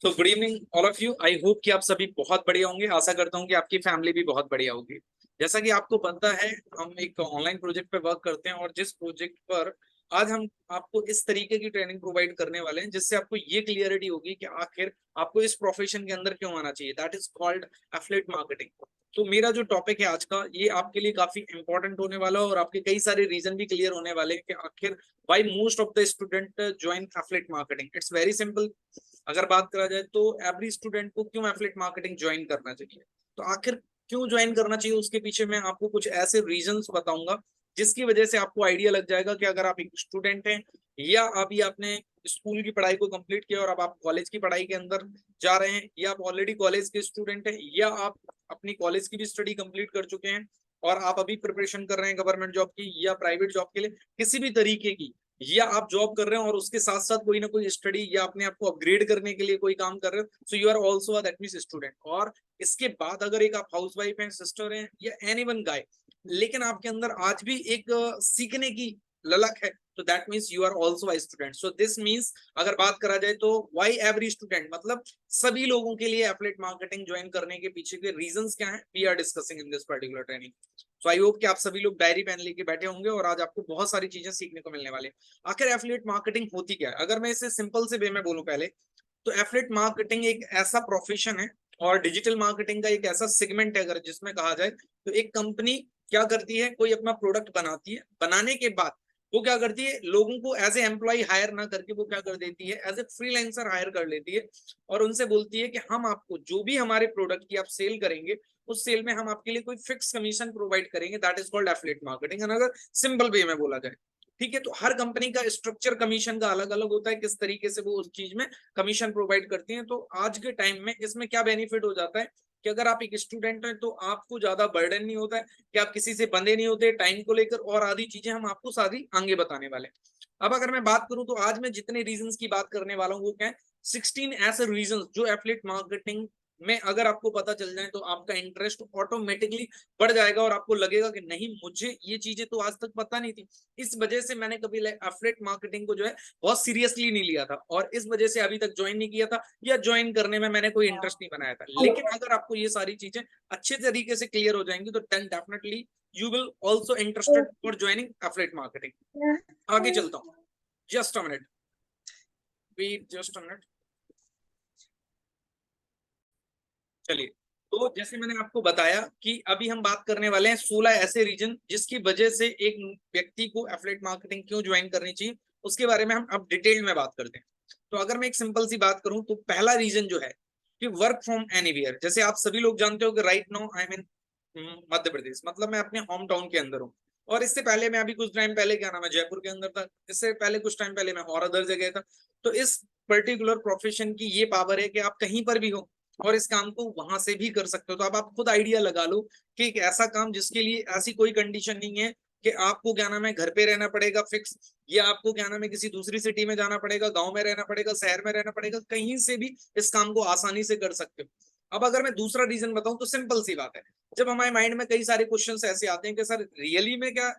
तो good evening all of you. I hope कि आप सभी बहुत बढ़िया होंगे। आशा करता हूँ कि आपकी फैमिली भी बहुत बढ़िया होगी। जैसा कि आपको पता है, हम एक ऑनलाइन प्रोजेक्ट पे वर्क करते हैं और जिस प्रोजेक्ट पर आज हम आपको इस तरीके की ट्रेनिंग प्रोवाइड करने वाले हैं जिससे आपको ये क्लियरिटी होगी कि आखिर आपको इस प्रोफेशन के अंदर क्यों आना चाहिए। That is called affiliate marketing. तो मेरा जो टॉपिक है आज का, ये आपके लिए काफी इंपॉर्टेंट होने वाला है और आपके कई सारे रीजन भी क्लियर होने वाले हैं कि आखिर why most of the student join affiliate marketing. It's very simple. अगर बात करा जाए तो एवरी स्टूडेंट को क्यों एफिलिएट मार्केटिंग ज्वाइन करना चाहिए, तो आखिर क्यों ज्वाइन करना चाहिए, उसके पीछे मैं आपको कुछ ऐसे रीजंस बताऊंगा जिसकी वजह से आपको आइडिया लग जाएगा कि अगर आप एक स्टूडेंट हैं या अभी आपने स्कूल की पढ़ाई को कंप्लीट किया और अब आप कॉलेज की पढ़ाई के अंदर जा रहे हैं, या आप ऑलरेडी कॉलेज के स्टूडेंट हैं, या आप अपनी कॉलेज की भी स्टडी कंप्लीट कर चुके हैं और आप अभी प्रिपरेशन कर रहे हैं गवर्नमेंट जॉब की या प्राइवेट जॉब के लिए, किसी भी तरीके की, या आप जॉब कर रहे हैं और उसके साथ साथ कोई ना कोई स्टडी या अपने आप को अपग्रेड करने के लिए कोई काम कर रहे हो, so you are also that means student. और इसके बाद अगर एक आप हाउस वाइफ हैं, सिस्टर हैं या एनी वन गाय, लेकिन आपके अंदर आज भी एक सीखने की ललक है, तो that means you are also a student. So this means अगर बात करा जाए तो व्हाई एवरी स्टूडेंट, मतलब सभी लोगों के लिए एफिलिएट मार्केटिंग ज्वाइन करने के पीछे के रीजंस क्या है, we are discussing in this particular training. So I hope कि आप सभी लोग डायरी पेन लेके बैठे होंगे और आज आपको बहुत सारी चीजें सीखने को मिलने वाले हैं। आखिर एफिलिएट मार्केटिंग होती क्या है, अगर मैं इसे सिंपल से वे में बोलूं पहले, तो एफिलिएट मार्केटिंग एक ऐसा प्रोफेशन है और डिजिटल मार्केटिंग का एक ऐसा सेगमेंट है, अगर जिसमें कहा जाए तो एक कंपनी क्या करती है, कोई अपना प्रोडक्ट बनाती है, बनाने के बाद वो क्या करती है, लोगों को एज ए एम्प्लॉय हायर ना करके वो क्या कर देती है, एज ए फ्रीलांसर हायर कर लेती है और उनसे बोलती है कि हम आपको जो भी हमारे प्रोडक्ट की आप सेल करेंगे, उस सेल में हम आपके लिए कोई फिक्स कमीशन प्रोवाइड करेंगे। That is called affiliate marketing. अगर सिंपल वे में बोला जाए, ठीक है, तो हर कंपनी का स्ट्रक्चर कमीशन का अलग अलग होता है, किस तरीके से वो उस चीज में कमीशन प्रोवाइड करती हैं। तो आज के टाइम में इसमें क्या बेनिफिट हो जाता है कि अगर आप एक स्टूडेंट हैं तो आपको ज्यादा बर्डन नहीं होता है कि आप किसी से बंधे नहीं होते टाइम को लेकर, और आदि चीजें हम आपको सारी आगे बताने वाले हैं। अब अगर मैं बात करूं तो आज मैं जितने रीजंस की बात करने वाला हूं वो क्या है, 16 ऐसे रीजंस जो एफिलिएट मार्केटिंग में अगर आपको पता चल जाए तो आपका इंटरेस्ट ऑटोमेटिकली बढ़ जाएगा और आपको लगेगा कि नहीं, मुझे ये चीजें तो आज तक पता नहीं थी। इस वजह से मैंने कभी एफिलिएट मार्केटिंग को जो है बहुत सीरियसली नहीं लिया था और इस वजह से अभी तक ज्वाइन नहीं किया था या ज्वाइन करने में मैंने कोई इंटरेस्ट नहीं बनाया था। लेकिन अगर आपको ये सारी चीजें अच्छे तरीके से क्लियर हो जाएंगी तो then definitely you will also interested for joining affiliate marketing. आगे चलता हूँ, just a minute, wait just a minute. चलिए, तो जैसे मैंने आपको बताया कि अभी हम बात करने वाले हैं 16 ऐसे रीजन जिसकी वजह से एक व्यक्ति को एफिलिएट मार्केटिंग क्यों ज्वाइन करनी चाहिए, उसके बारे में हम अब डिटेल में बात करते हैं। तो अगर मैं एक सिंपल सी बात करूं तो पहला रीजन जो है कि वर्क फ्रॉम एनीवेयर। जैसे आप सभी लोग जानते हो कि right now I mean Madhya Pradesh, मतलब मैं अपने होम टाउन के अंदर हूँ, और इससे पहले मैं अभी कुछ टाइम पहले क्या नाम है जयपुर के अंदर था, इससे पहले कुछ टाइम पहले मैं और अदर जगह था। तो इस पर्टिकुलर प्रोफेशन की ये पावर है कि आप कहीं पर भी हो और इस काम को वहां से भी कर सकते हो। तो अब आप खुद आइडिया लगा लो कि एक ऐसा काम जिसके लिए ऐसी कोई कंडीशन नहीं है कि आपको क्या नाम है घर पे रहना पड़ेगा फिक्स, या आपको क्या नाम है किसी दूसरी सिटी में जाना पड़ेगा, गांव में रहना पड़ेगा, शहर में रहना पड़ेगा, कहीं से भी इस काम को आसानी से कर सकते हो। अब अगर मैं दूसरा रीजन बताऊं तो सिंपल सी बात है, जब हमारे माइंड में कई सारे क्वेश्चंस ऐसे आते हैं कि सर रियली में क्या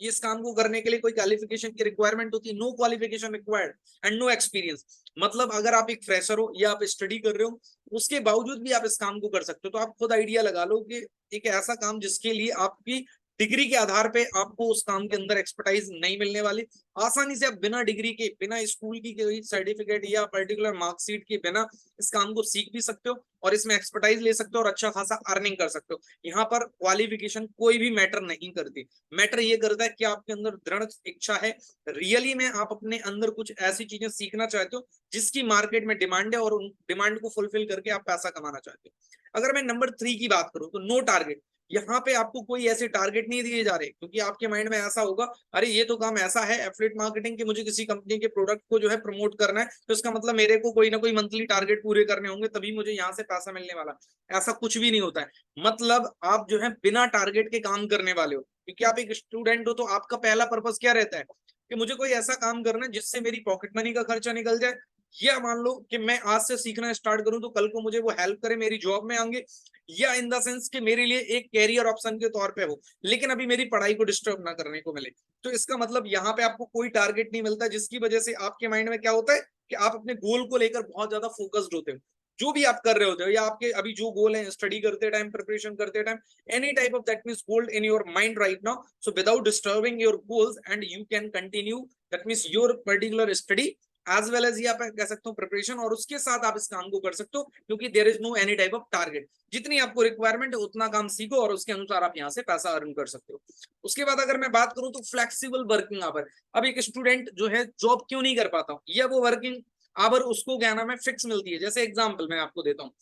इस काम को करने के लिए कोई क्वालिफिकेशन की रिक्वायरमेंट होती है, no qualification required and no experience. मतलब अगर आप एक फ्रेशर हो या आप स्टडी कर रहे हो, उसके बावजूद भी आप इस काम को कर सकते हो। तो आप खुद आइडिया लगा लो कि एक ऐसा काम जिसके लिए आपकी डिग्री के आधार पे आपको उस काम के अंदर एक्सपर्टाइज नहीं मिलने वाली, आसानी से आप बिना डिग्री के, बिना स्कूल की कोई सर्टिफिकेट या पर्टिकुलर मार्कशीट के बिना इस काम को सीख भी सकते हो और इसमें एक्सपर्टाइज ले सकते हो और अच्छा खासा अर्निंग कर सकते हो। यहाँ पर क्वालिफिकेशन कोई भी मैटर नहीं करती, मैटर ये करता है कि आपके अंदर दृढ़ इच्छा है, रियली में आप अपने अंदर कुछ ऐसी चीजें सीखना चाहते हो जिसकी मार्केट में डिमांड है और उन डिमांड को फुलफिल करके आप पैसा कमाना चाहते हो। अगर मैं नंबर 3 की बात करूं तो नो टारगेट। यहाँ पे आपको कोई ऐसे टारगेट नहीं दिए जा रहे, क्योंकि आपके माइंड में ऐसा होगा अरे ये तो काम ऐसा है एफिलिएट मार्केटिंग के, मुझे किसी कंपनी के प्रोडक्ट को जो है प्रमोट करना है तो इसका मतलब मेरे को कोई ना कोई मंथली टारगेट पूरे करने होंगे तभी मुझे यहाँ से पैसा मिलने वाला। ऐसा कुछ भी नहीं होता है। मतलब आप जो है बिना टारगेट के काम करने वाले हो, क्योंकि आप एक स्टूडेंट हो तो आपका पहला पर्पस क्या रहता है कि मुझे कोई ऐसा काम करना है जिससे मेरी पॉकेट मनी का खर्चा निकल जाए, या मान लो कि मैं आज से सीखना स्टार्ट करूं तो कल को मुझे वो हेल्प करे मेरी जॉब में आगे, या इन द सेंस कि मेरे लिए एक कैरियर ऑप्शन के तौर पे हो, लेकिन अभी मेरी पढ़ाई को डिस्टर्ब ना करने को मिले। तो इसका मतलब यहाँ पे आपको कोई टारगेट नहीं मिलता, जिसकी वजह से आपके माइंड में क्या होता है, कि आप अपने गोल को लेकर बहुत ज्यादा फोकस्ड होते हो, जो भी आप कर रहे होते हो, या आपके अभी जो गोल है स्टडी करते टाइम, प्रिपरेशन करते time, any type of that means goal in your mind right now, so without disturbing your goals and you can continue that means your particular study as well as ये आप कह सकते हो preparation, और उसके साथ आप इस काम को कर सकते हो क्योंकि there is no any type of target. जितनी आपको रिक्वायरमेंट है उतना काम सीखो और उसके अनुसार आप यहाँ से पैसा अर्न कर सकते हो। उसके बाद अगर मैं बात करूं तो फ्लेक्सिबल वर्किंग आवर। अब एक स्टूडेंट जो है जॉब क्यों नहीं कर पाता, या वो वर्किंग आवर उसको क्या नाम है फिक्स मिलती है। जैसे एग्जांपल मैं आपको देता हूँ,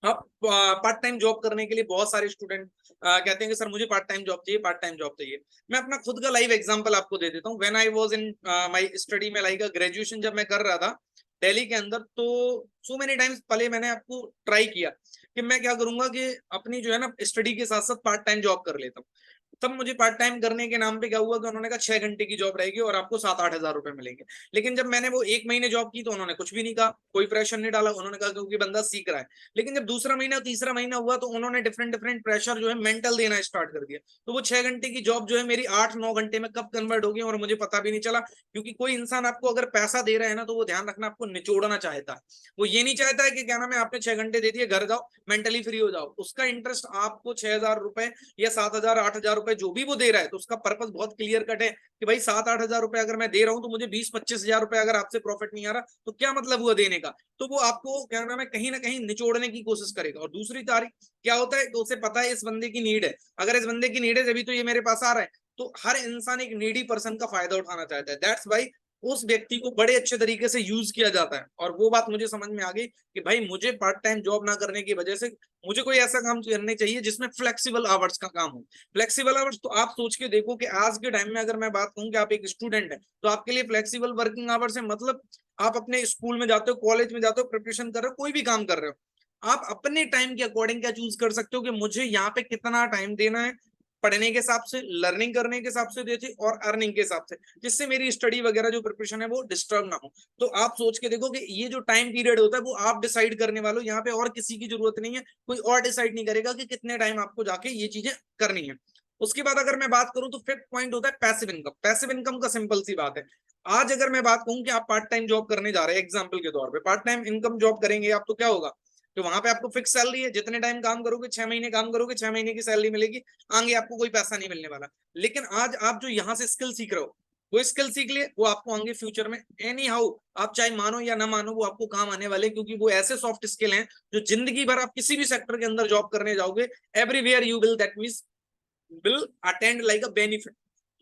आप पार्ट टाइम जॉब करने के लिए बहुत सारे स्टूडेंट कहते हैं कि सर मुझे पार्ट टाइम जॉब चाहिए, पार्ट टाइम जॉब चाहिए। मैं अपना खुद का लाइव एग्जांपल आपको दे देता हूँ। When I was in my study में लाइक ग्रेजुएशन जब मैं कर रहा था दिल्ली के अंदर, तो सो मेनी टाइम्स पहले मैंने आपको ट्राई किया कि मैं क्या करूंगा कि अपनी जो है ना स्टडी के साथ साथ पार्ट टाइम जॉब कर लेता हूँ। तब मुझे पार्ट टाइम करने के नाम पे क्या हुआ कि उन्होंने कहा 6 घंटे की जॉब रहेगी और आपको 7-8 हजार रुपए मिलेंगे। लेकिन जब मैंने वो 1 महीने जॉब की तो उन्होंने कुछ भी नहीं कहा, कोई प्रेशर नहीं डाला। उन्होंने कहा क्योंकि बंदा सीख रहा है। लेकिन जब दूसरा महीना तीसरा महीना हुआ तो उन्होंने डिफरेंट डिफरेंट प्रेशर जो है मेंटल देना स्टार्ट कर दिया। तो वो 6 घंटे की जॉब जो है मेरी 8-9 घंटे में कब कन्वर्ट हो गई और मुझे पता भी नहीं चला। क्योंकि कोई इंसान आपको अगर पैसा दे रहा है ना तो वो ध्यान रखना आपको निचोड़ना चाहता है। वो ये नहीं चाहता है कि क्या नाम है आपने 6 घंटे दे दिए घर जाओ मेंटली फ्री हो जाओ। उसका इंटरेस्ट आपको 6 हजार रुपए या 7 हजार 8 हजार रुपए जो भी वो दे रहा है, तो उसका पर्पस बहुत क्लियर कट है कि भाई 7-8 हजार रुपए अगर मैं दे रहा हूं तो मुझे 20-25 हजार रुपए अगर आपसे प्रॉफिट नहीं आ रहा तो क्या मतलब हुआ देने का। तो वो आपको क्या नाम है कहीं ना कहीं निचोड़ने की कोशिश करेगा। और दूसरी तारीख क्या होता है, तो उसे पता है इस बंदे की नीड है, अगर इस बंदे की नीड है तभी तो ये मेरे पास आ रहा है। तो हर इंसान एक नीडी पर्सन का फायदा उठाना चाहता है। दैट्स वाई उस व्यक्ति को बड़े अच्छे तरीके से यूज किया जाता है। और वो बात मुझे समझ में आ गई कि भाई मुझे पार्ट टाइम जॉब ना करने की वजह से मुझे कोई ऐसा काम करने चाहिए जिसमें फ्लेक्सिबल आवर्स का काम हो। फ्लेक्सिबल आवर्स तो आप सोच के देखो कि आज के टाइम में अगर मैं बात कहूँ कि आप एक स्टूडेंट है तो आपके लिए फ्लेक्सिबल वर्किंग आवर्स है मतलब आप अपने स्कूल में जाते हो, कॉलेज में जाते हो, प्रिपरेशन कर रहे हो, कोई भी काम कर रहे हो, आप अपने टाइम के अकॉर्डिंग क्या चूज कर सकते हो कि मुझे यहाँ पे कितना टाइम देना है, पढ़ने के हिसाब से, लर्निंग करने के हिसाब से देती और अर्निंग के हिसाब से, जिससे मेरी स्टडी वगैरह जो प्रिपरेशन है वो डिस्टर्ब ना हो। तो आप सोच के देखो कि ये जो टाइम पीरियड होता है वो आप डिसाइड करने वाले हो, यहाँ पे और किसी की जरूरत नहीं है। कोई और डिसाइड नहीं करेगा कि कितने टाइम आपको जाके ये चीजें करनी है। उसके बाद अगर मैं बात करूं तो फिफ्थ पॉइंट होता है पैसिव इनकम। पैसिव इनकम का सिंपल सी बात है, आज अगर मैं बात कहूं कि आप पार्ट टाइम जॉब करने जा रहे हैं एग्जाम्पल के तौर पे, पार्ट टाइम इनकम जॉब करेंगे आप तो क्या होगा, तो वहां पे आपको फिक्स सैलरी है, जितने टाइम काम करोगे 6 महीने काम करोगे 6 महीने की सैलरी मिलेगी, आगे आपको कोई पैसा नहीं मिलने वाला। लेकिन आज आप जो यहाँ से स्किल सीख रहे हो वो स्किल सीख लिए, वो आपको आगे फ्यूचर में एनी हाउ आप चाहे मानो या ना मानो वो आपको काम आने वाले, क्योंकि वो ऐसे सॉफ्ट स्किल हैं जो जिंदगी भर आप किसी भी सेक्टर के अंदर जॉब करने जाओगे everywhere you will that means will attend like a benefit,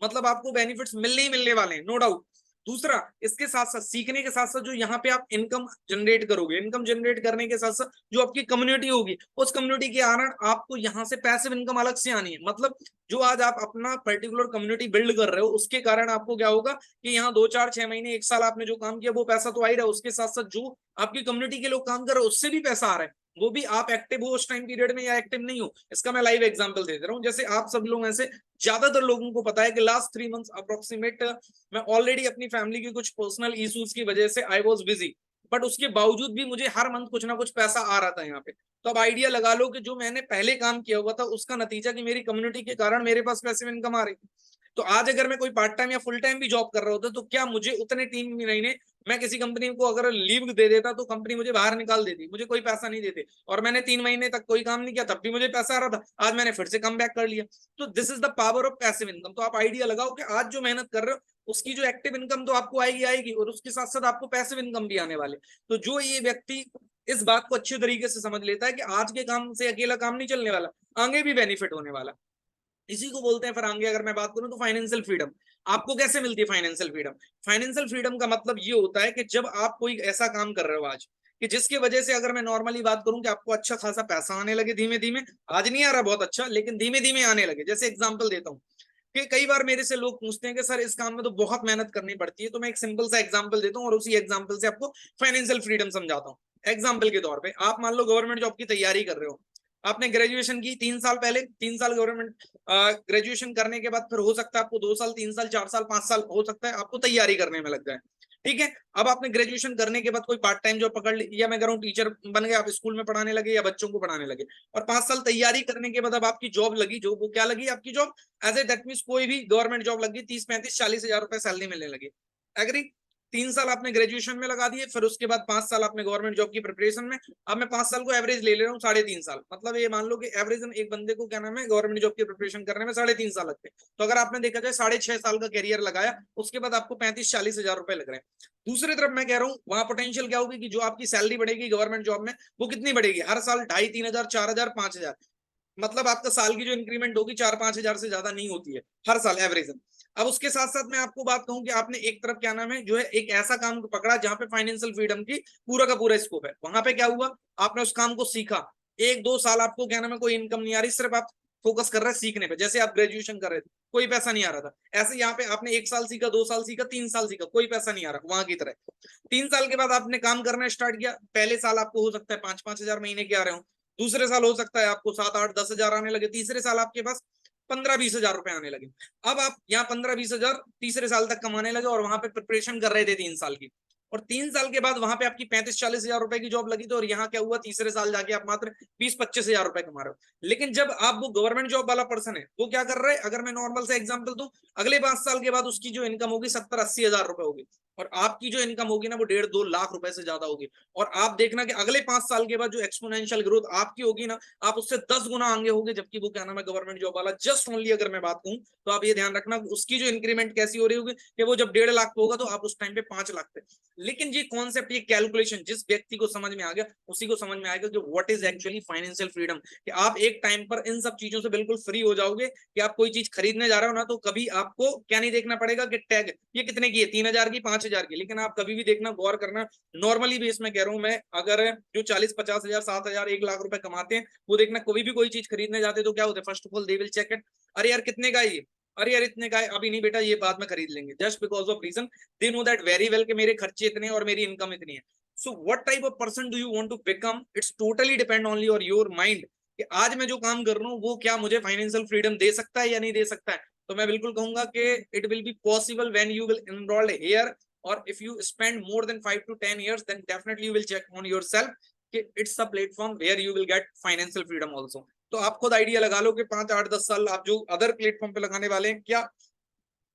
मतलब आपको बेनिफिट्स मिलने ही मिलने वाले हैं, नो डाउट। दूसरा, इसके साथ साथ सीखने के साथ साथ जो यहाँ पे आप इनकम जनरेट करोगे, इनकम जनरेट करने के साथ साथ जो आपकी कम्युनिटी होगी उस कम्युनिटी के कारण आपको यहाँ से पैसिव इनकम अलग से आनी है। मतलब जो आज आप अपना पर्टिकुलर कम्युनिटी बिल्ड कर रहे हो उसके कारण आपको क्या होगा कि यहाँ 2-4-6 महीने 1 साल आपने जो काम किया वो पैसा तो आ ही रहा है, उसके साथ साथ जो आपकी कम्युनिटी के लोग काम कर रहे हो उससे भी पैसा आ रहा है, वो भी आप एक्टिव हो उस टाइम पीरियड में या एक्टिव नहीं हो। इसका मैं लाइव एग्जांपल दे रहा हूँ। जैसे आप सब लोग में से ज्यादातर लोगों को पता है कि लास्ट 3 मंथ्स अप्रोक्सीमेट मैं ऑलरेडी अपनी फैमिली की कुछ पर्सनल इश्यूज की वजह से आई वाज बिजी, बट उसके बावजूद भी मुझे हर मंथ कुछ ना कुछ पैसा आ रहा था यहाँ पे। तो अब आइडिया लगा लो कि जो मैंने पहले काम किया हुआ था उसका नतीजा कि मेरी कम्युनिटी के कारण मेरे पास पैसिव इनकम आ रही। तो आज अगर मैं कोई पार्ट टाइम या फुल टाइम भी जॉब कर रहा होता तो क्या मुझे उतने 3 महीने मैं किसी कंपनी को अगर लीव दे देता तो कंपनी मुझे बाहर निकाल देती, मुझे कोई पैसा नहीं देते, और मैंने 3 महीने तक कोई काम नहीं किया तब भी मुझे पैसा आ रहा था, आज मैंने फिर से कम बैक कर लिया। तो this is the power of passive income. तो आप आइडिया लगाओ कि आज जो मेहनत कर रहे हो उसकी जो एक्टिव इनकम तो आपको आएगी आएगी और उसके साथ साथ आपको पैसिव इनकम भी आने वाले। तो जो ये व्यक्ति इस बात को अच्छे तरीके से समझ लेता है कि आज के काम से अकेला काम नहीं चलने वाला, आगे भी बेनिफिट होने वाला, इसी को बोलते हैं। फिर आगे अगर मैं बात करूं तो फाइनेंशियल फ्रीडम। आपको कैसे मिलती है फाइनेंशियल फ्रीडम? फाइनेंशियल फ्रीडम का मतलब ये होता है कि जब आप कोई ऐसा काम कर रहे हो आज कि जिसकी वजह से, अगर मैं नॉर्मली बात करूं कि आपको अच्छा खासा पैसा आने लगे धीमे धीमे, आज नहीं आ रहा बहुत अच्छा लेकिन धीमे धीमे आने लगे। जैसे एग्जांपल देता हूं कि कई बार मेरे से लोग पूछते हैं कि सर इस काम में तो बहुत मेहनत करनी पड़ती है, तो मैं एक सिंपल सा एग्जांपल देता हूं और उसी एग्जांपल से आपको फाइनेंशियल फ्रीडम समझाता हूं। एग्जांपल के तौर पे आप मान लो गवर्नमेंट जॉब की तैयारी कर रहे हो, आपने ग्रेजुएशन की 3 साल पहले, 3 साल गवर्नमेंट ग्रेजुएशन करने के बाद फिर हो सकता है आपको 2 साल 3 साल 4 साल 5 साल हो सकता है आपको तैयारी करने में लग जाए। ठीक है, अब आपने ग्रेजुएशन करने के बाद कोई पार्ट टाइम जॉब पकड़ ली, या मैं कह रहा हूँ टीचर बन गए, आप स्कूल में पढ़ाने लगे या बच्चों को पढ़ाने लगे, और 5 साल तैयारी करने के बाद अब आपकी जॉब लगी, जो वो क्या लगी आपकी job, as a that mean कोई भी गवर्नमेंट जॉब लगी, 30-35-40 हजार रुपए सैलरी मिलने लगी। एग्री? 3 साल आपने ग्रेजुएशन में लगा दिए, फिर उसके बाद 5 साल आपने गवर्नमेंट जॉब की प्रिपरेशन में। अब मैं 5 साल को एवरेज ले रहा हूँ 3.5 साल, मतलब ये मान लो कि एवरेज एक बंदे को क्या नाम है गवर्नमेंट जॉब की प्रिपरेशन करने में 3.5 साल लगते हैं। तो अगर आपने देखा जाए 6.5 साल का करियर लगाया, उसके बाद आपको 35-40 हजार रुपए लग रहे हैं। दूसरी तरफ मैं कह रहा हूँ वहां पोटेंशियल क्या होगी कि जो आपकी सैलरी बढ़ेगी गवर्नमेंट जॉब में, वो कितनी बढ़ेगी, हर साल 2.5-3 हजार, 4 हजार, 5 हजार। मतलब आपका साल की जो इंक्रीमेंट होगी 4-5 हजार से ज्यादा नहीं होती है हर साल एवरेज। अब उसके साथ साथ मैं आपको बात कहूं कि आपने एक तरफ क्या नाम है जो है एक ऐसा काम पकड़ा जहां पे फाइनेंशियल फ्रीडम की पूरा का पूरा स्कोप है। वहां पे क्या हुआ, आपने उस काम को सीखा, 1-2 साल आपको क्या नाम है कोई इनकम नहीं आ रही, सिर्फ आप फोकस कर रहे हैं सीखने पे, जैसे आप ग्रेजुएशन कर रहे थे कोई पैसा नहीं आ रहा था, ऐसे यहाँ पे आपने 1 साल सीखा, 2 साल सीखा, 3 साल सीखा, कोई पैसा नहीं आ रहा वहां की तरह। 3 साल के बाद आपने काम करना स्टार्ट किया, पहले साल आपको हो सकता है 5-5 हजार महीने के आ रहे हो, दूसरे साल हो सकता है आपको 7-8-10 हजार आने लगे, तीसरे साल आपके पास 15-20 हजार रुपए आने लगे। अब आप यहाँ 15-20 हजार तीसरे साल तक कमाने लगे और वहां पे प्रिपरेशन कर रहे थे 3 साल की, और 3 साल के बाद वहां पे आपकी 35-40 हजार रुपए की जॉब लगी थी, और यहाँ क्या हुआ तीसरे साल जाके आप मात्र 20-25 हजार रुपए कमा रहे हो। लेकिन जब आप वो गवर्नमेंट जॉब वाला पर्सन है वो क्या कर रहा है, अगर मैं नॉर्मल से एग्जाम्पल दूं, अगले 5 साल के बाद उसकी जो इनकम होगी 70-80 हजार रुपए होगी, और आपकी जो इनकम होगी ना वो 1.5-2 लाख रुपए से ज्यादा होगी। और आप देखना कि अगले 5 साल के बाद जो एक्सपोनेंशियल ग्रोथ आपकी होगी ना, आप उससे 10 गुना आगे होंगे, जबकि वो क्या नाम है गवर्नमेंट जॉब वाला जस्ट ओनली अगर मैं बात कहूं तो आप ये ध्यान रखना उसकी जो इंक्रीमेंट कैसी हो रही होगी कि वो जब 1.5 लाख होगा तो आप उस टाइम पे 5 लाख पे। लेकिन ये कॉन्सेप्ट, ये कैलकुलेशन जिस व्यक्ति को समझ में आ गया उसी को समझ में आएगा कि what is actually financial freedom, कि आप एक टाइम पर इन सब चीजों से बिल्कुल फ्री हो जाओगे कि आप कोई चीज खरीदने जा रहे हो ना तो कभी आपको क्या नहीं देखना पड़ेगा कि टैग ये कितने की है, 3 हजार की, 5 हजार की। लेकिन आप कभी भी देखना, गौर करना, नॉर्मली भी इसमें कह रहा हूं मैं, अगर जो 40-50 हजार, 7 हजार, 1 लाख रुपए कमाते हैं वो देखना कभी भी कोई चीज खरीदने जाते तो क्या होता है, first of all they will check it, अरे यार कितने का है ये, अरे यार इतने का है, अभी नहीं बेटा ये बाद में खरीद लेंगे, just because of reason they know that very well कि मेरे खर्चे इतने और मेरी इनकम इतनी है। So what type of person do you want to become, it's totally depend only on your mind कि आज मैं जो काम कर रहा हूँ वो क्या मुझे फाइनेंशियल फ्रीडम दे सकता है या नहीं दे सकता है। तो मैं बिल्कुल कहूंगा कि it will be possible when you will enrol here, or if you spend more than 5 to 10 years then definitely you will check on yourself कि it's a platform where you will get financial freedom also। तो आप खुद idea लगा लो कि 5-8-10 साल आप जो other platform पे लगाने वाले हैं, क्या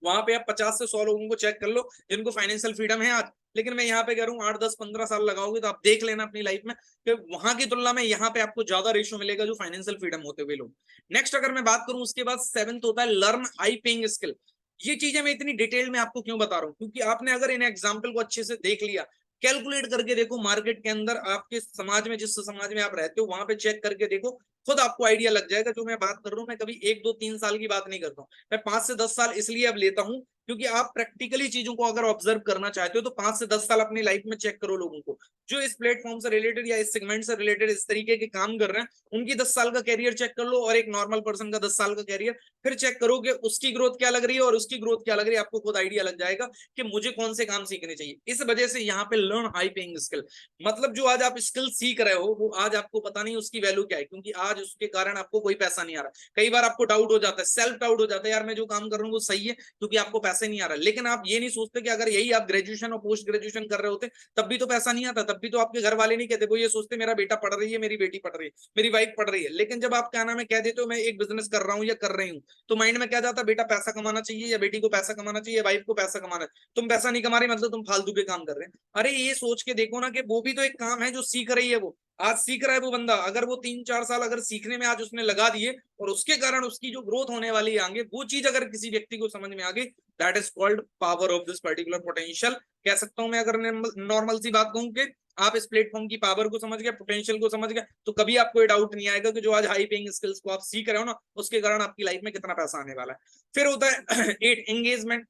वहां पे आप 50 से 100 लोगों को चेक कर लो जिनको फाइनेंशियल फ्रीडम है आज। लेकिन मैं यहाँ पे कह रहा हूँ 8-10-15 साल लगाओगे तो आप देख लेना अपनी लाइफ में कि वहां की तुलना में यहाँ पे आपको ज्यादा रेशो मिलेगा जो फाइनेंशियल फ्रीडम होते हुए लोग। नेक्स्ट अगर मैं बात करूं उसके बाद 7th होता है लर्न हाई पेइंग स्किल। ये चीजें मैं इतनी डिटेल में आपको क्यों बता रहा हूँ, क्योंकि आपने अगर इन एग्जाम्पल को अच्छे से देख लिया, कैलकुलेट करके देखो मार्केट के अंदर आपके समाज में, जिस समाज में आप रहते हो वहां पे चेक करके देखो, खुद आपको आइडिया लग जाएगा। जो मैं बात कर रहा हूँ मैं कभी 1-2-3 साल की बात नहीं करता हूँ, मैं 5 से 10 साल इसलिए अब लेता हूँ क्योंकि आप प्रैक्टिकली चीजों को अगर ऑब्जर्व करना चाहते हो तो 5 से 10 साल अपनी लाइफ में चेक करो लोगों को जो इस प्लेटफॉर्म से रिलेटेड या इस सेगमेंट से रिलेटेड इस तरीके के काम कर रहे हैं, उनकी 10 साल का कैरियर चेक कर लो और एक नॉर्मल पर्सन का 10 साल का कैरियर, फिर चेक करो कि उसकी ग्रोथ क्या लग रही है और उसकी ग्रोथ क्या लग रही है। आपको खुद आइडिया लग जाएगा कि मुझे कौन से काम सीखने चाहिए। इस वजह से यहाँ पे लर्न हाई पेइंग स्किल, मतलब जो आज आप स्किल सीख रहे हो वो आज आपको पता नहीं उसकी वैल्यू क्या है, क्योंकि आज उसके कारण आपको कोई पैसा नहीं आ रहा। कई बार आपको डाउट हो जाता है, सेल्फ डाउट हो जाता है, यार मैं जो काम कर रहा हूँ वो सही है, क्योंकि आपको पैसे नहीं आ रहा। लेकिन आप ये नहीं सोचते कि अगर यही आप ग्रेजुएशन और पोस्ट ग्रेजुएशन कर रहे होते तब भी तो पैसा नहीं आता, तब भी तो आपके घर वाले नहीं कहते, वो ये सोचते मेरा बेटा पढ़ रही है, मेरी बेटी पढ़ रही है, मेरी वाइफ पढ़ रही है। लेकिन जब आप क्या नाम है कह देते हो मैं एक बिजनेस कर रहा हूँ या कर रही हूँ, तो माइंड में क्या जाता है, बेटा पैसा कमाना चाहिए या बेटी को पैसा कमाना चाहिए, वाइफ को पैसा कमाना है। तुम पैसा नहीं कमा रहे मतलब तुम फालतू के काम कर रहे हैं। अरे ये सोच के देखो ना कि वो भी तो एक काम है जो सीख रही है, वो आज सीख रहा है वो बंदा, अगर वो 3-4 साल अगर सीखने में आज उसने लगा दिए और उसके कारण उसकी जो ग्रोथ होने वाली है आगे, वो चीज अगर किसी व्यक्ति को समझ में आ गई, that is called power of this particular potential. कह सकता हूं मैं अगर नॉर्मल सी बात कहूं कि आप इस प्लेटफॉर्म की पावर को समझ गए, पोटेंशियल को समझ गए, तो कभी आपको डाउट नहीं आएगा कि जो आज हाई पेइंग स्किल्स को आप सीख रहे हो ना उसके कारण आपकी लाइफ में कितना पैसा आने वाला है। फिर होता है 8 engagement,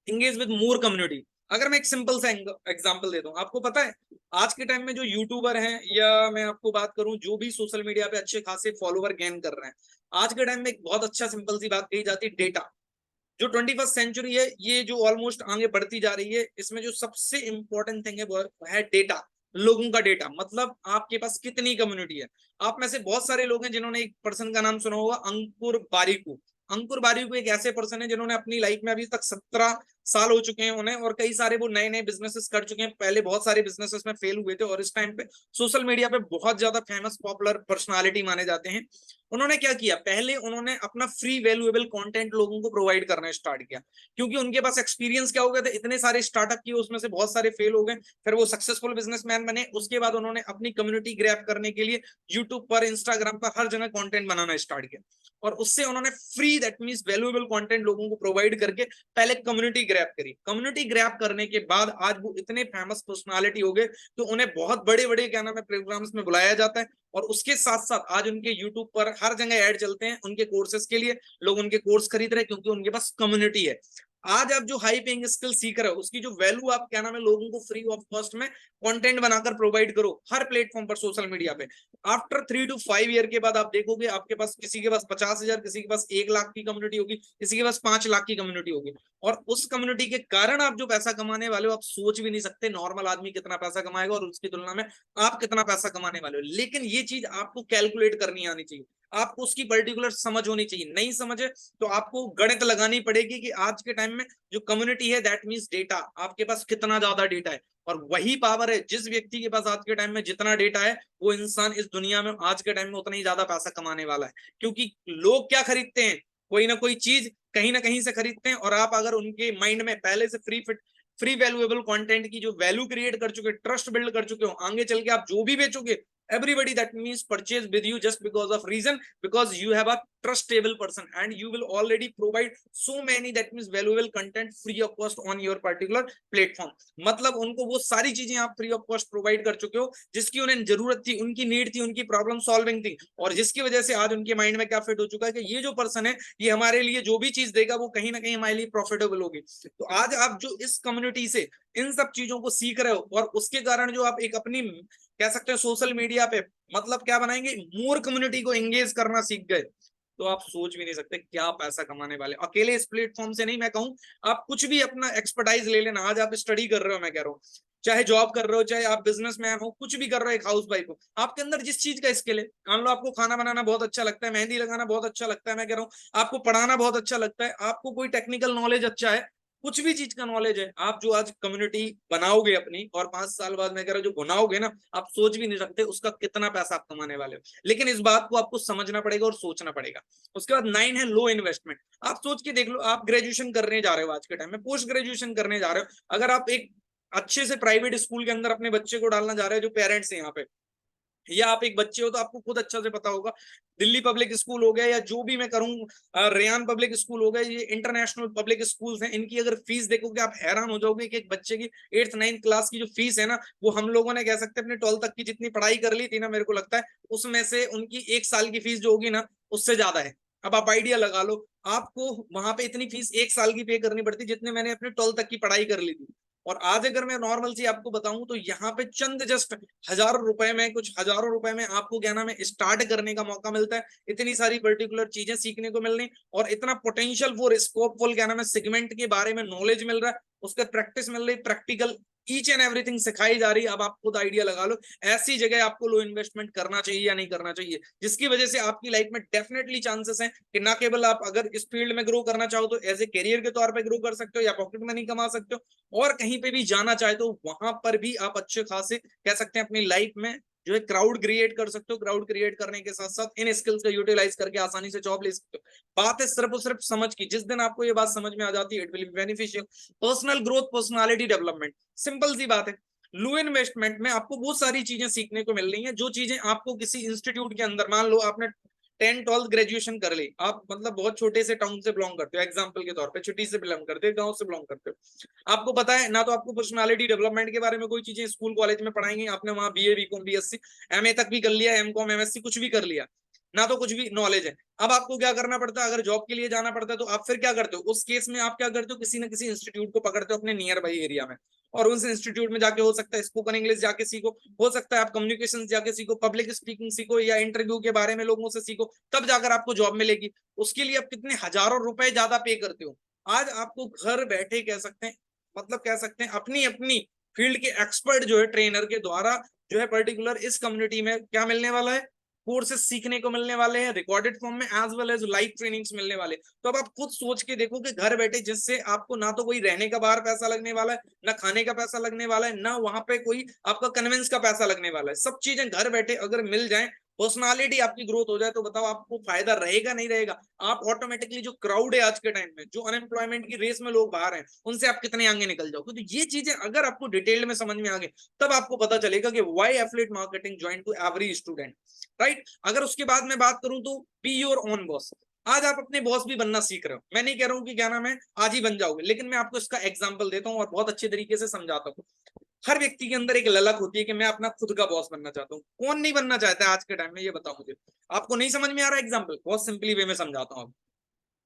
engage with more community. अगर मैं एक सिंपल सा एग्जांपल देता हूँ, आपको पता है आज के टाइम में जो यूट्यूबर हैं या मैं आपको बात करूं जो भी सोशल मीडिया पे अच्छे खासे फॉलोवर गेन कर रहे हैं, आज के टाइम में एक बहुत अच्छा सिंपल सी बात कही जाती है, डेटा। जो 21st सेंचुरी है ये जो ऑलमोस्ट आगे बढ़ती जा रही है, इसमें जो सबसे इंपॉर्टेंट थिंग है वो है डेटा, लोगों का डेटा। मतलब आपके पास कितनी कम्युनिटी है। आप में से बहुत सारे लोग हैं जिन्होंने एक पर्सन का नाम सुना होगा, अंकुर बारिकू। अंकुर बारिक एक ऐसे पर्सन है जिन्होंने अपनी लाइफ में अभी तक 17 साल हो चुके हैं उन्हें, और कई सारे वो नए नए बिजनेसेस कर चुके हैं। पहले बहुत सारे बिजनेसेस में फेल हुए थे और इस टाइम पे सोशल मीडिया पे बहुत ज्यादा फेमस पॉपुलर पर्सनालिटी माने जाते हैं। उन्होंने क्या किया, पहले उन्होंने अपना फ्री वैल्यूएबल कंटेंट लोगों को प्रोवाइड करना स्टार्ट किया, क्योंकि उनके पास एक्सपीरियंस क्या हो गया था, इतने सारे स्टार्टअप किए उसमें से बहुत सारे फेल हो गए, फिर वो सक्सेसफुल बिजनेसमैन बने। उसके बाद उन्होंने अपनी कम्युनिटी ग्रैब करने के लिए यूट्यूब पर, इंस्टाग्राम पर, हर जगह कंटेंट बनाना स्टार्ट किया, और उससे उन्होंने free that means valuable content लोगों को प्रोवाइड करके पहले कम्युनिटी ग्रैब करी। कम्युनिटी ग्रैब करने के बाद आज वो इतने फेमस पर्सनालिटी हो गए तो उन्हें बहुत बड़े बड़े क्या नाम है प्रोग्राम्स में बुलाया जाता है, और उसके साथ साथ आज उनके यूट्यूब पर हर जगह ऐड चलते हैं उनके कोर्सेज के लिए। लोग उनके कोर्स खरीद रहे हैं क्योंकि उनके पास कम्युनिटी है। आज आप जो हाई पेइंग स्किल सीख रहे हो उसकी जो वैल्यू आप क्या नाम है लोगों को फ्री ऑफ कॉस्ट में कंटेंट बनाकर प्रोवाइड करो हर प्लेटफॉर्म पर, सोशल मीडिया पे। आफ्टर 3 to 5 ईयर के बाद आप देखोगे आपके पास, किसी के पास 50,000, किसी के पास 1 लाख की कम्युनिटी होगी, किसी के पास 5 लाख की कम्युनिटी होगी, और उस कम्युनिटी के कारण आप जो पैसा कमाने वाले हो आप सोच भी नहीं सकते नॉर्मल आदमी कितना पैसा कमाएगा और उसकी तुलना में आप कितना पैसा कमाने वाले हो। लेकिन ये चीज आपको कैलकुलेट करनी आनी चाहिए, आपको उसकी पर्टिकुलर समझ होनी चाहिए। नहीं समझे तो आपको गणित लगानी पड़ेगी कि आज के टाइम में जो कम्युनिटी है दैट मींस डेटा, आपके पास कितना ज्यादा डेटा है, और वही पावर है। जिस व्यक्ति के पास आज के टाइम में जितना डेटा है वो इंसान इस दुनिया में आज के टाइम में उतना ही ज्यादा पैसा कमाने वाला है। क्योंकि लोग क्या खरीदते हैं, कोई ना कोई चीज कहीं ना कहीं से खरीदते हैं, और आप अगर उनके माइंड में पहले से फ्री वैल्यूएबल कंटेंट की जो वैल्यू क्रिएट कर चुके, ट्रस्ट बिल्ड कर चुके हो, आगे चल के आप जो भी बेचोगे everybody that means purchase with you just because of reason because you have a trustable person and you will already provide so many that means valuable content free of cost on your particular platform। मतलब उनको वो सारी चीजें आप free of cost provide कर चुके हो जिसकी उन्हें जरूरत थी, उनकी नीड थी, उनकी प्रॉब्लम सॉल्विंग थी, और जिसकी वजह से आज उनके माइंड में क्या फिट हो चुका है कि ये जो पर्सन है ये हमारे लिए जो भी चीज देगा वो कहीं ना कहीं हमारे लिए प्रॉफिटेबल होगी। तो आज आप जो इस कम्युनिटी से इन सब चीजों को सीख रहे हो, और उसके कारण जो आप एक अपनी कह सकते हैं सोशल मीडिया पे मतलब क्या बनाएंगे, मोर कम्युनिटी को एंगेज करना सीख गए, तो आप सोच भी नहीं सकते क्या पैसा कमाने वाले। अकेले इस प्लेटफॉर्म से नहीं, मैं कहूं आप कुछ भी अपना एक्सपर्टाइज ले लेना। आज आप स्टडी कर रहे हो, मैं कह रहा हूँ, चाहे जॉब कर रहे हो, चाहे आप बिजनेसमैन हो, कुछ भी कर रहे हो, एक हाउस वाइफ हो, आपके अंदर जिस चीज का स्किल है, मान लो आपको खाना बनाना बहुत अच्छा लगता है, मेहंदी लगाना बहुत अच्छा लगता है, मैं कह रहा हूँ आपको पढ़ाना बहुत अच्छा लगता है, आपको कोई टेक्निकल नॉलेज अच्छा है, कुछ भी चीज का नॉलेज है, आप जो आज कम्युनिटी बनाओगे अपनी, और 5 साल बाद मैं कह रहा हूँ जो बनाओगे ना, आप सोच भी नहीं सकते उसका कितना पैसा आप कमाने वाले हो। लेकिन इस बात को आपको समझना पड़ेगा और सोचना पड़ेगा। उसके बाद 9 है लो इन्वेस्टमेंट। आप सोच के देख लो, आप ग्रेजुएशन करने जा रहे हो, आज के टाइम में पोस्ट ग्रेजुएशन करने जा रहे हो, अगर आप एक अच्छे से प्राइवेट स्कूल के अंदर अपने बच्चे को डालना जा रहे हो, जो पेरेंट्स हैं यहाँ पे, या आप एक बच्चे हो तो आपको खुद अच्छा से पता होगा, दिल्ली पब्लिक स्कूल हो गया या जो भी मैं करूं रेयान पब्लिक स्कूल हो गया, ये इंटरनेशनल पब्लिक स्कूल्स हैं, इनकी अगर फीस देखोगे आप हैरान हो जाओगे कि एक बच्चे की 8th 9th क्लास की जो फीस है ना, वो हम लोगों ने कह सकते हैं अपने 12th तक की जितनी पढ़ाई कर ली थी ना, मेरे को लगता है उसमें से उनकी 1 साल की फीस जो होगी ना उससे ज्यादा है। अब आप आइडिया लगा लो, आपको वहां पे इतनी फीस 1 साल की पे करनी पड़ती जितने मैंने अपने 12th तक की पढ़ाई कर ली थी। और आज अगर मैं नॉर्मल सी आपको बताऊं तो यहाँ पे चंद जस्ट हजारों रुपए में, कुछ हजारों रुपए में आपको क्या नाम है स्टार्ट करने का मौका मिलता है, इतनी सारी पर्टिकुलर चीजें सीखने को मिल रही, और इतना पोटेंशियल फॉर स्कोपफुल क्या नाम है सेगमेंट के बारे में नॉलेज मिल रहा है, उसका प्रैक्टिस मिल रही, प्रैक्टिकल ईच एंड एवरीथिंग सिखाई जा रही है। अब आप खुद आइडिया लगा लो, ऐसी जगह आपको लो इन्वेस्टमेंट करना चाहिए या नहीं करना चाहिए, जिसकी वजह से आपकी लाइफ में डेफिनेटली चांसेस हैं कि ना केवल आप अगर इस फील्ड में ग्रो करना चाहो तो एज ए करियर के तौर पे ग्रो कर सकते हो या पॉकेट मनी कमा सकते हो, और कहीं पे भी जाना चाहे तो वहां पर भी आप अच्छे खासे कह सकते हैं अपनी लाइफ में जो है क्राउड क्रिएट कर सकते हो। क्राउड क्रिएट करने के साथ साथ इन स्किल्स का यूटिलाइज करके आसानी से जॉब ले सकते हो। बात है सिर्फ और सिर्फ समझ की, जिस दिन आपको ये बात समझ में आ जाती है it will be beneficial. Personal growth, personality development, simple सी बात है। लो इन्वेस्टमेंट में आपको बहुत सारी चीजें सीखने को मिल रही हैं, जो चीजें आपको किसी इंस्टीट्यूट के अंदर, मान लो आपने 10th 12th ग्रेजुएशन कर ली, आप मतलब बहुत छोटे से टाउन से बिलोंग करते हो, एग्जाम्पल के तौर पे सिटी से बिलोंग करते हो, गांव से बिलोंग करते हो, आपको पता है ना, तो आपको पर्सनालिटी डेवलपमेंट के बारे में कोई चीजें स्कूल कॉलेज में पढ़ाएंगे, आपने वहां बीए बीकॉम बीएससी एमए तक भी कर लिया, एमकॉम एमएससी कुछ भी कर लिया ना, तो कुछ भी नॉलेज है। अब आपको क्या करना पड़ता है, अगर जॉब के लिए जाना पड़ता है तो आप फिर क्या करते हो, उस केस में आप क्या करते हो, किसी ना किसी इंस्टीट्यूट को पकड़ते हो अपने नियर बाई एरिया में, और उस इंस्टीट्यूट में जाके हो सकता है स्पोकन इंग्लिश जाके सीखो, हो सकता है आप कम्युनिकेशन जाके सीखो, पब्लिक स्पीकिंग सीखो, या इंटरव्यू के बारे में लोगों से सीखो, तब जाकर आपको जॉब मिलेगी। उसके लिए आप कितने हजारों रुपए ज्यादा पे करते हो। आज आपको घर बैठे कह सकते हैं, मतलब कह सकते हैं अपनी अपनी फील्ड के एक्सपर्ट जो है ट्रेनर के द्वारा जो है पर्टिकुलर इस कम्युनिटी में क्या मिलने वाला है, कोर्सेज सीखने को मिलने वाले हैं रिकॉर्डेड फॉर्म में, as well as live trainings मिलने वाले। तो अब आप खुद सोच के देखो कि घर बैठे जिससे आपको ना तो कोई रहने का बाहर पैसा लगने वाला है, ना खाने का पैसा लगने वाला है, ना वहां पे कोई आपका कन्वेंस का पैसा लगने वाला है, सब चीजें घर बैठे अगर मिल जाए, पर्सनालिटी आपकी ग्रोथ हो जाए, तो बताओ आपको फायदा रहेगा नहीं रहेगा? आप ऑटोमेटिकली, जो क्राउड है आज के टाइम में, जो अनएम्प्लॉयमेंट की रेस में लोग बाहर हैं, उनसे आप कितने आगे निकल जाओगे। तो ये चीजें अगर आपको डिटेल में समझ में आ गई, तब आपको पता चलेगा कि why affiliate marketing join to every student, right. अगर उसके बाद में बात करूं तो बी योर ओन बॉस। आज आप अपने बॉस भी बनना सीख रहे हो, मैं नहीं कह रहा हूं कि क्या नाम है आज ही बन जाओगे, लेकिन मैं आपको इसका एग्जांपल देता हूं और बहुत अच्छे तरीके से समझाता हूं। हर व्यक्ति के अंदर एक ललक होती है कि मैं अपना खुद का बॉस बनना चाहता हूँ। कौन नहीं बनना चाहता है आज के टाइम में, ये बताओ मुझे। आपको नहीं समझ में आ रहा एग्जाम्पल? बहुत सिंपली वे में समझाता हूँ।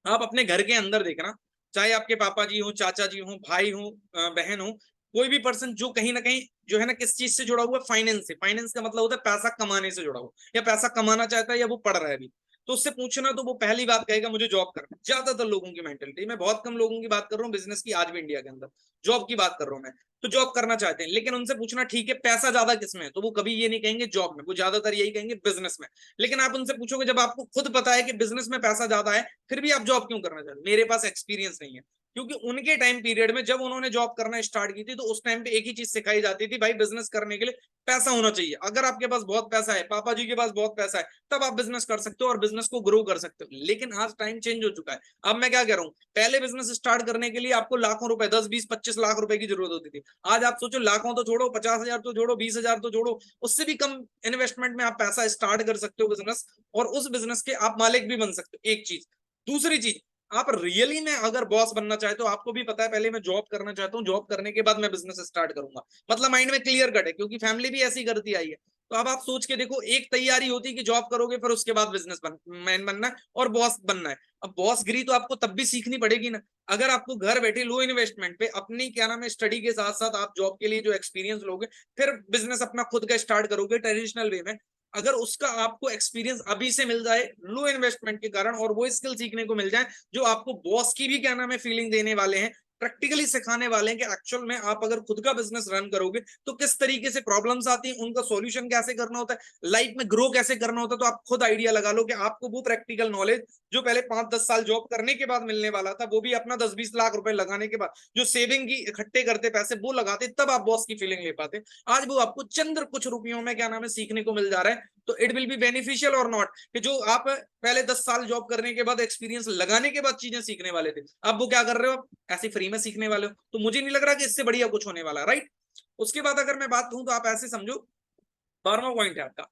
आप अपने घर के अंदर देखना, चाहे आपके पापा जी हो, चाचा जी हो, भाई हो, बहन हो, कोई भी पर्सन जो कहीं ना कहीं जो है ना किस चीज से जुड़ा हुआ है, फाइनेंस से। फाइनेंस का मतलब होता है पैसा कमाने से जुड़ा हुआ, या पैसा कमाना चाहता है, या वो पढ़ रहा है अभी। तो उससे पूछना तो वो पहली बात कहेगा मुझे जॉब करना। ज्यादातर लोगों की मेंटेलिटी, मैं बहुत कम लोगों की बात कर रहा हूँ बिजनेस की आज भी इंडिया के अंदर, जॉब की बात कर रहा हूँ मैं। तो जॉब करना चाहते हैं, लेकिन उनसे पूछना ठीक है पैसा ज्यादा किसमें है, तो वो कभी ये नहीं कहेंगे जॉब में, वो ज्यादातर यही कहेंगे बिजनेस में। लेकिन आप उनसे पूछोगे जब आपको खुद पता है कि बिजनेस में पैसा ज्यादा है, फिर भी आप जॉब क्यों करना चाहते? मेरे पास एक्सपीरियंस नहीं है। क्योंकि उनके टाइम पीरियड में जब उन्होंने जॉब करना स्टार्ट की थी, तो उस टाइम पे एक ही चीज सिखाई जाती थी, भाई बिजनेस करने के लिए पैसा होना चाहिए। अगर आपके पास बहुत पैसा है, पापा जी के पास बहुत पैसा है, तब आप बिजनेस कर सकते हो और बिजनेस को ग्रो कर सकते हो। लेकिन आज टाइम चेंज हो चुका है। अब मैं क्या कह रहा हूँ, पहले बिजनेस स्टार्ट करने के लिए आपको लाखों रुपए, 10, 20, 25 लाख रुपए की जरूरत होती थी। आज आप सोचो, लाखों तो छोड़ो, 50,000 तो छोड़ो, 20,000 तो छोड़ो, उससे भी कम इन्वेस्टमेंट में आप पैसा स्टार्ट कर सकते हो बिजनेस, और उस बिजनेस के आप मालिक भी बन सकते हो। एक चीज। दूसरी चीज, आप रियली में अगर बॉस बनना चाहे, तो आपको भी पता है पहले मैं जॉब करना चाहता हूँ, जॉब करने के बाद मैं बिजनेस स्टार्ट करूंगा। मतलब माइंड में क्लियर कट है, क्योंकि फैमिली भी ऐसी करती आई है। तो अब आप सोच के देखो, एक तैयारी होती है कि जॉब करोगे, फिर उसके बाद बिजनेस मैन बनना है और बॉस बनना है। अब बॉस गिरी तो आपको तब भी सीखनी पड़ेगी ना। अगर आपको घर बैठे लो इन्वेस्टमेंट पे अपनी क्या नाम है स्टडी के साथ साथ आप जॉब के लिए जो एक्सपीरियंस लोगे, फिर बिजनेस अपना खुद का स्टार्ट करोगे ट्रेडिशनल वे में, अगर उसका आपको एक्सपीरियंस अभी से मिल जाए लो इन्वेस्टमेंट के कारण, और वो स्किल सीखने को मिल जाए जो आपको बॉस की भी क्या नाम है फीलिंग देने वाले हैं, प्रैक्टिकली सिखाने वाले हैं कि एक्चुअल में आप अगर खुद का बिजनेस रन करोगे तो किस तरीके से प्रॉब्लम्स आती हैं, उनका सॉल्यूशन कैसे करना होता है, लाइफ में ग्रो कैसे करना होता है, तो आप खुद आइडिया लगा लो कि आपको वो प्रैक्टिकल नॉलेज जो पहले 5-10 साल जॉब करने के बाद मिलने वाला था, वो भी अपना 10-20 लाख रुपए लगाने के बाद जो सेविंग की इकट्ठे करते पैसे वो लगाते, तब आप बॉस की फीलिंग ले पाते। आज वो आपको चंद्र कुछ रुपयों में क्या नाम है सीखने को मिल जा रहा है। तो इट विल बी बेनिफिशियल और नॉट, कि जो आप पहले 10 साल जॉब करने के बाद एक्सपीरियंस लगाने के बाद चीजें सीखने वाले थे, अब वो क्या कर रहे हो, ऐसे फ्री में सीखने वाले हो। तो मुझे नहीं लग रहा कि इससे बढ़िया कुछ होने वाला, राइट। उसके बाद अगर मैं बात कहूं तो आप ऐसे समझो, 12वां पॉइंट है आपका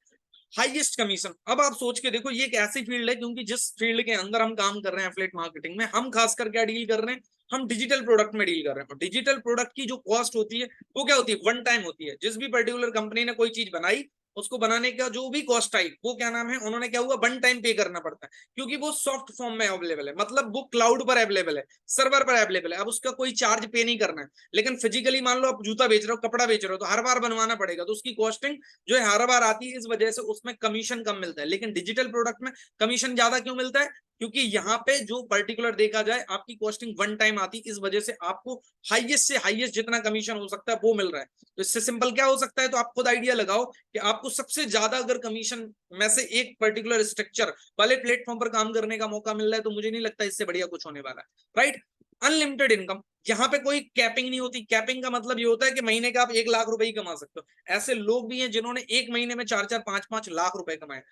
हाईएस्ट कमीशन। अब आप सोच के देखो, ये एक ऐसी फील्ड है, क्योंकि जिस फील्ड के अंदर हम काम कर रहे हैं एफिलिएट मार्केटिंग में, हम खासकर क्या डील कर रहे हैं, हम डिजिटल प्रोडक्ट में डील कर रहे हैं। डिजिटल प्रोडक्ट की जो कॉस्ट होती है वो क्या होती है, वन टाइम होती है। जिस भी पर्टिकुलर कंपनी ने कोई चीज बनाई, उसको बनाने का जो भी कॉस्ट आई, वो क्या नाम है उन्होंने क्या हुआ वन टाइम पे करना पड़ता है, क्योंकि वो सॉफ्ट फॉर्म में अवेलेबल है, मतलब वो क्लाउड पर अवेलेबल है, सर्वर पर अवेलेबल है। अब उसका कोई चार्ज पे नहीं करना है। लेकिन फिजिकली मान लो आप जूता बेच रहे हो, कपड़ा बेच रहे हो, तो हर बार बनवाना पड़ेगा, तो उसकी कॉस्टिंग जो है हर बार आती है, इस वजह से उसमें कमीशन कम मिलता है। लेकिन डिजिटल प्रोडक्ट में कमीशन ज्यादा क्यों मिलता है, क्योंकि यहाँ पे जो पर्टिकुलर देखा जाए आपकी कॉस्टिंग वन टाइम आती, इस वजह से आपको हाईएस्ट से हाईएस्ट जितना कमीशन हो सकता है वो मिल रहा है। तो इससे सिंपल क्या हो सकता है, तो आप खुद आइडिया लगाओ कि आपको सबसे ज्यादा अगर कमीशन में से एक पर्टिकुलर स्ट्रक्चर वाले प्लेटफॉर्म पर काम करने का मौका मिल रहा है, तो मुझे नहीं लगता इससे बढ़िया कुछ होने वाला है, राइट। अनलिमिटेड इनकम, यहाँ पे कोई कैपिंग नहीं होती। कैपिंग का मतलब ये होता है कि महीने का आप 1 लाख रुपए ही कमा सकते हो। ऐसे लोग भी हैं जिन्होंने एक महीने में 4-4, 5-5 लाख रुपए कमाए।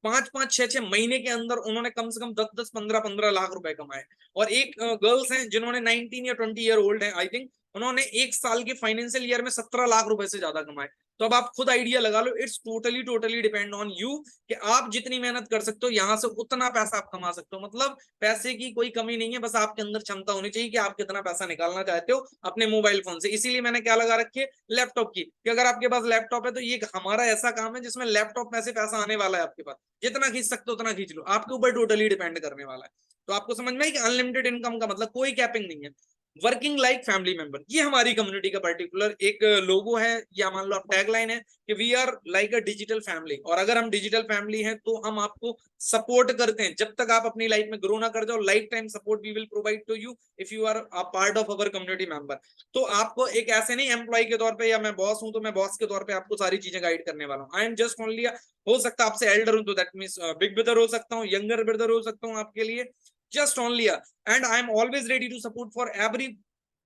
5-5, 6-6 महीने के अंदर उन्होंने कम से कम 10-10, 15-15 लाख रुपए कमाए। और एक गर्ल्स हैं जिन्होंने 19 या 20 ईयर ओल्ड है आई थिंक, उन्होंने एक साल के फाइनेंशियल ईयर में 17 लाख रुपए से ज्यादा कमाए। तो अब आप खुद आइडिया लगा लो, it's totally totally depend on you कि आप जितनी मेहनत कर सकते हो यहां से उतना पैसा आप कमा सकते हो। मतलब पैसे की कोई कमी नहीं है, बस आपके अंदर क्षमता होनी चाहिए कि आप कितना पैसा निकालना चाहते हो अपने मोबाइल फोन से। इसीलिए मैंने क्या लगा रखी है, लैपटॉप की, कि अगर आपके पास लैपटॉप है तो ये हमारा ऐसा काम है जिसमें लैपटॉप में से पैसा आने वाला है आपके पास, जितना खींच सकते हो उतना खींच लो, आपके ऊपर टोटली डिपेंड करने वाला है। तो आपको समझ में है कि अनलिमिटेड इनकम का मतलब कोई कैपिंग नहीं है। वर्किंग लाइक फैमिली मेंबर, ये हमारी कम्युनिटी का पर्टिकुलर एक लोगो है, या मान लो आप टैगलाइन है कि we are like a digital family. और अगर हम डिजिटल फैमिली हैं तो हम आपको सपोर्ट करते हैं जब तक आप अपनी लाइफ में ग्रो ना कर जाओ। Life time support we will provide to you if you are a part of our community member. तो आपको एक ऐसे नहीं एम्प्लॉय के तौर पे, या मैं बॉस हूं तो मैं बॉस के तौर पे आपको सारी चीजें गाइड करने वाला हूँ। आई एम जस्ट ओनली, हो सकता है आपसे एल्डर हूं तो दैट मींस बिग ब्रदर हो सकता हूँ, यंगर ब्रदर हो सकता हूँ आपके लिए, just only. And I am always ready to support for every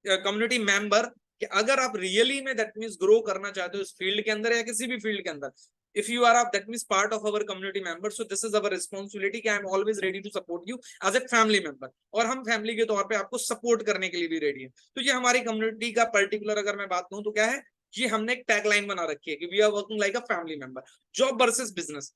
community member, कि अगर आप रियली में दैट मींस ग्रो करना चाहते हो इस फील्ड के अंदर या किसी भी फील्ड के अंदर, if you are that means part of our community member, so this is our responsibility कि I am always ready to support you as a family member, और हम फैमिली के तौर पे आपको सपोर्ट करने के लिए भी रेडी है। तो ये हमारी कम्युनिटी का पर्टिकुलर अगर मैं बात कहूं तो क्या है, ये हमने एक टैगलाइन बना रखी है कि we are working like a family member. Job versus business,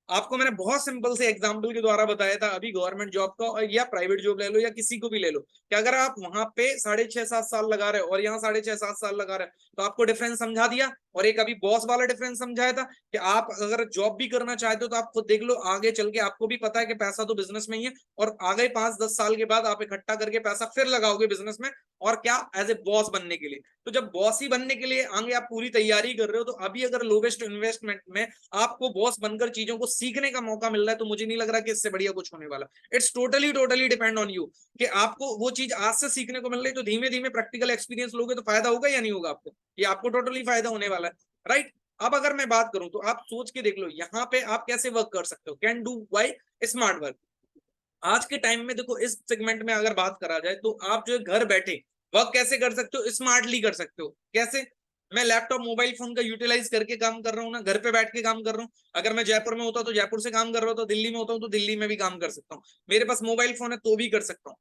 आपको मैंने बहुत सिंपल से एग्जांपल के द्वारा बताया था अभी गवर्नमेंट जॉब का, और या प्राइवेट जॉब ले लो या किसी को भी ले लो, कि अगर आप वहां पे 6.5-7 साल लगा रहे हो और यहाँ 6.5-7 साल लगा रहे हो, तो आपको डिफरेंस समझा दिया। और एक अभी बॉस वाला डिफरेंस समझाया था कि आप अगर जॉब भी करना चाहते हो तो आप खुद देख लो, आगे चल के आपको भी पता है कि पैसा तो बिजनेस में ही है, और आगे 5-10 साल के बाद आप इकट्ठा करके पैसा फिर लगाओगे बिजनेस में, और क्या, एज ए बॉस बनने के लिए। तो जब बॉस ही बनने के लिए आगे आप पूरी तैयारी कर रहे हो, तो अभी अगर लोवेस्ट इन्वेस्टमेंट में आपको बॉस बनकर चीजों को सीखने का मौका मिल रहा है, तो मुझे नहीं लग रहा कि इससे बढ़िया कुछ होने वाला। It's totally totally depend on you, कि आपको वो चीज आज से सीखने को मिल रही है, तो धीमे धीमे प्रैक्टिकल एक्सपीरियंस लोगे तो फायदा होगा या नहीं होगा आपको, ये आपको टोटली फायदा होने वाला है, राइट। अब अगर मैं बात करूं तो आप सोच के देख लो यहाँ पे आप कैसे वर्क कर सकते हो, can do why smart work. आज के टाइम में देखो, इस सेगमेंट में अगर बात करा जाए तो आप जो है घर बैठे वर्क कैसे कर सकते हो, स्मार्टली कर सकते हो। कैसे, मैं लैपटॉप मोबाइल फोन का यूटिलाइज करके काम कर रहा हूँ ना, घर पे बैठ के काम कर रहा हूँ। अगर मैं जयपुर में होता तो जयपुर से काम कर रहा होता, दिल्ली में होता हूँ तो दिल्ली में भी काम कर सकता हूँ, मेरे पास मोबाइल फोन है तो भी कर सकता हूँ।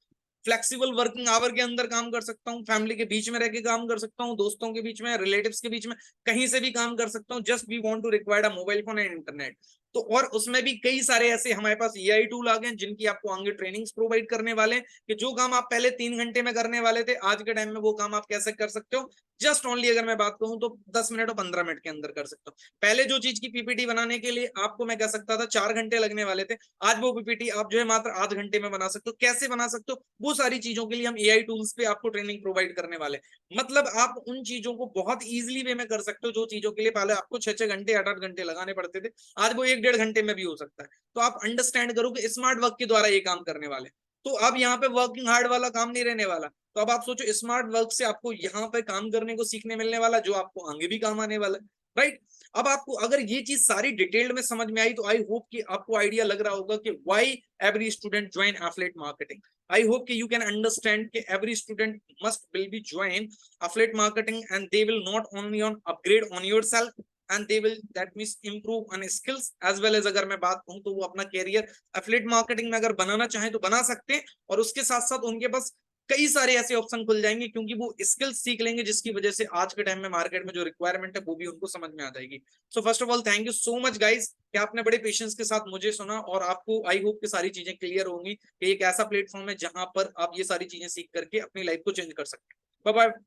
फ्लेक्सिबल वर्किंग आवर के अंदर काम कर सकता हूँ, फैमिली के बीच में रह के काम कर सकता हूँ, दोस्तों के बीच में, रिलेटिव्स के बीच में, कहीं से भी काम कर सकता हूँ। Just we want to required a mobile phone and internet. तो और उसमें भी कई सारे ऐसे हमारे पास एआई टूल आ गए हैं जिनकी आपको आगे ट्रेनिंग्स प्रोवाइड करने वाले हैं, कि जो काम आप पहले 3 घंटे में करने वाले थे आज के टाइम में वो काम आप कैसे कर सकते हो, जस्ट ओनली अगर मैं बात कहूं तो 10 मिनट और 15 मिनट के अंदर कर सकते हो। पहले जो चीज की पीपीटी बनाने के लिए आपको मैं कह सकता था 4 घंटे लगने वाले थे, आज वो पीपीटी आप जो है मात्र आध घंटे में बना सकते हो। कैसे बना सकते हो, वो सारी चीजों के लिए हम एआई टूल्स पे आपको ट्रेनिंग प्रोवाइड करने वाले हैं। मतलब आप उन चीजों को बहुत इजीली वे में कर सकते हो जो चीजों के लिए पहले आपको 6-6 घंटे 8-8 घंटे लगाने पड़ते थे, आज वो 1-1.5 घंटे में भी हो सकता है। तो आप अंडरस्टैंड करो कि स्मार्ट वर्क के द्वारा ये काम करने वाले। तो अब यहाँ पे वर्किंग हार्ड वाला काम नहीं रहने वाला। तो अब आप सोचो, स्मार्ट वर्क से आपको यहाँ पे काम करने को सीखने मिलने वाला जो आपको आगे भी काम आने वाला है, राइट। अब आपको अगर ये चीज सारी डिटेल्ड में समझ में आई तो आई होप कि आपको आइडिया लग रहा होगा कि why every student join affiliate marketing. I hope कि यू कैन अंडरस्टैंड कि every student must will be join affiliate marketing, and they will not only on upgrade on yourself, and they will that means improve on skills as well as, अगर मैं बात कहूं तो वो अपना career affiliate marketing में अगर बनाना चाहें तो बना सकते हैं। और उसके साथ साथ उनके पास कई सारे ऐसे ऑप्शन खुल जाएंगे, क्योंकि वो स्किल्स सीख लेंगे जिसकी वजह से आज के टाइम में मार्केट में जो रिक्वायरमेंट है वो भी उनको समझ में आ जाएगी। So first of all thank you so much guys कि आपने बड़े पेशेंस के साथ मुझे सुना, और आपको आई होप कि सारी चीजें क्लियर होंगी कि एक ऐसा प्लेटफॉर्म है जहां पर आप ये सारी चीजें सीख करके अपनी लाइफ को चेंज कर सकते हैं। Bye bye.